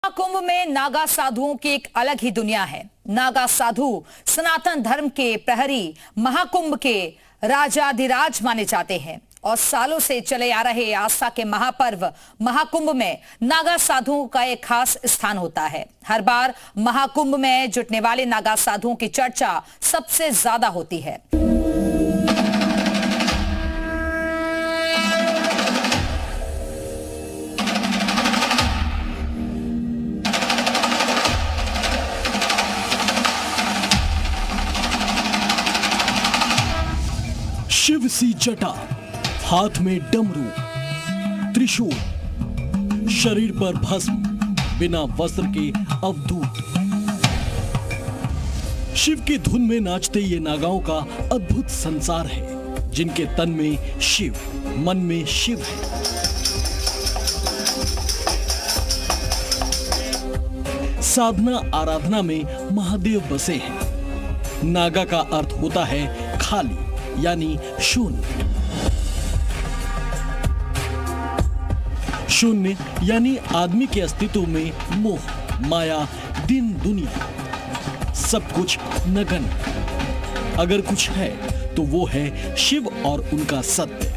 महाकुंभ में नागा साधुओं की एक अलग ही दुनिया है। नागा साधु सनातन धर्म के प्रहरी, महाकुंभ के राजाधिराज माने जाते हैं और सालों से चले आ रहे आस्था के महापर्व महाकुंभ में नागा साधुओं का एक खास स्थान होता है। हर बार महाकुंभ में जुटने वाले नागा साधुओं की चर्चा सबसे ज्यादा होती है। शिव सी जटा, हाथ में डमरू, त्रिशूल, शरीर पर भस्म, बिना वस्त्र के अवधूत। शिव की धुन में नाचते ये नागाओं का अद्भुत संसार है, जिनके तन में शिव, मन में शिव है। साधना आराधना में महादेव बसे हैं। नागा का अर्थ होता है खाली, यानी शून्य। शून्य यानी आदमी के अस्तित्व में मोह, माया, दिन दुनिया, सब कुछ नगण्य। अगर कुछ है तो वो है शिव और उनका सत्य।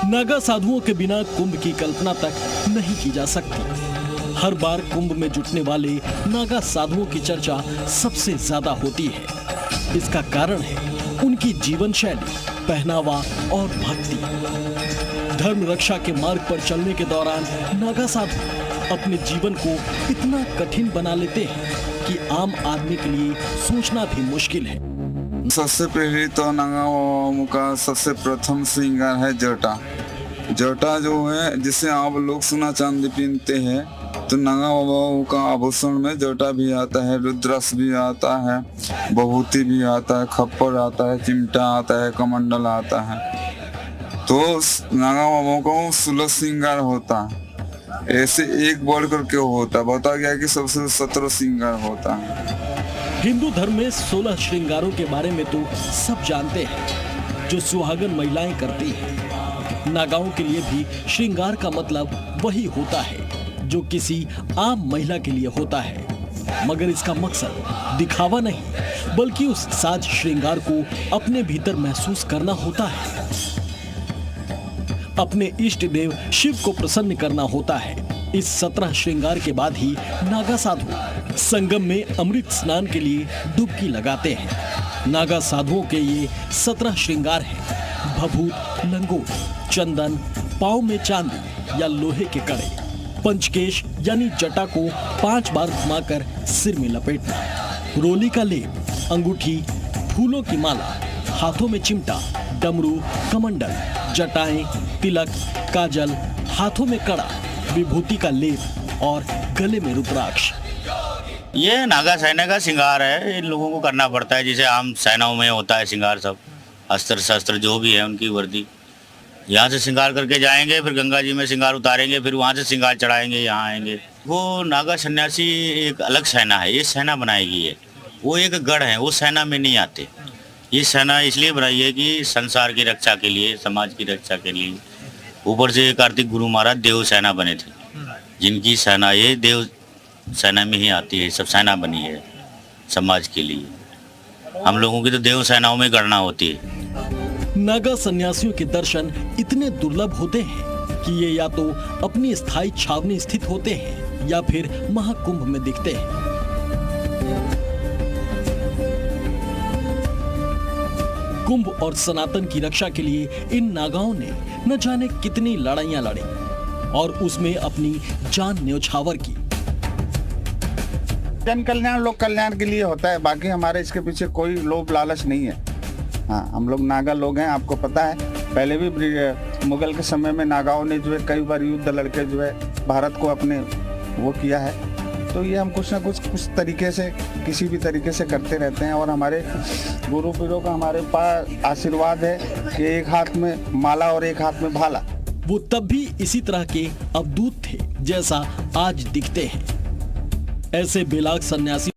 नागा साधुओं के बिना कुंभ की कल्पना तक नहीं की जा सकती। हर बार कुंभ में जुटने वाले नागा साधुओं की चर्चा सबसे ज्यादा होती है। इसका कारण है उनकी जीवन शैली, पहनावा और भक्ति। धर्म रक्षा के मार्ग पर चलने के दौरान नागा साधु अपने जीवन को इतना कठिन बना लेते हैं कि आम आदमी के लिए सोचना भी मुश्किल है। सबसे पहले तो नागाओं का सबसे प्रथम श्रृंगार है जटा। जटा जो है जिसे आप लोग सोना चांदी पहनते हैं, तो नागा बाबाओं का आभूषण में जटा भी आता है, रुद्राक्ष भी आता है, बभूति भी आता है, खप्पर आता है, चिमटा आता है, कमंडल आता है। तो नागा बाबाओं का 16 श्रृंगार होता है। ऐसे एक बढ़ करके होता है। बता गया कि सबसे 17 श्रृंगार होता है। हिंदू धर्म में 16 श्रृंगारों के बारे में तो सब जानते हैं, जो सुहागन महिलाएं करती हैं। नागाओं के लिए भी श्रृंगार का मतलब वही होता है जो किसी आम महिला के लिए होता है, मगर इसका मकसद दिखावा नहीं, बल्कि उस साज श्रृंगार को अपने भीतर महसूस करना होता है। अपने इष्ट देव शिव को प्रसन्न करना होता है। इस 17 श्रृंगार के बाद ही नागा साधु संगम में अमृत स्नान के लिए डुबकी लगाते हैं। नागा साधुओं के ये 17 श्रृंगार हैं: भभूत, लंगोट, चंदन, पाँव में चांदी या लोहे के कड़े, पंचकेश यानी जटा को 5 बार घुमाकर सिर में लपेटना, रोली का लेप, अंगूठी, फूलों की माला, हाथों में चिमटा, डमरू, कमंडल, जटाएं, तिलक, काजल, हाथों में कड़ा, विभूति का लेप और गले में रुद्राक्ष। ये नागा सेना का श्रृंगार है। इन लोगों को करना पड़ता है, जैसे आम सेनाओं में होता है श्रृंगार। सब अस्त्र शस्त्र जो भी है उनकी वर्दी, यहाँ से श्रृंगार करके जाएंगे, फिर गंगा जी में श्रृंगार उतारेंगे, फिर वहाँ से श्रृंगार चढ़ाएंगे, यहाँ आएंगे। वो नागा सन्यासी एक अलग सेना है। ये सेना बनाई गई है, वो एक गढ़ है, वो सेना में नहीं आते। ये सेना इसलिए बनाई है कि संसार की रक्षा के लिए, समाज की रक्षा के लिए। ऊपर से कार्तिक गुरु महाराज देव सेना बने थे, जिनकी सेना ये देव सेना में ही आती है। सब सेना बनी है समाज के लिए। हम लोगों की तो देव सेनाओं में गणना होती है। नागा सन्यासियों के दर्शन इतने दुर्लभ होते हैं कि ये या तो अपनी स्थायी छावनी स्थित होते हैं या फिर महाकुंभ में दिखते हैं। कुंभ और सनातन की रक्षा के लिए इन नागाओं ने न जाने कितनी लड़ाइयां लड़ी और उसमें अपनी जान न्यौछावर की। जन कल्याण, लोक कल्याण के लिए होता है। बाकी हमारे इसके पीछे कोई लोभ लालच नहीं है। हाँ, हम लोग नागा लोग हैं। आपको पता है, पहले भी मुगल के समय में नागाओं ने जो है कई बार युद्ध लड़के जो है भारत को अपने वो किया है। तो ये हम कुछ ना कुछ तरीके से, किसी भी तरीके से करते रहते हैं। और हमारे गुरु पीरों का हमारे पास आशीर्वाद है कि एक हाथ में माला और एक हाथ में भाला। वो तब भी इसी तरह के अवधूत थे जैसा आज दिखते हैं। ऐसे बेलाग सन्यासी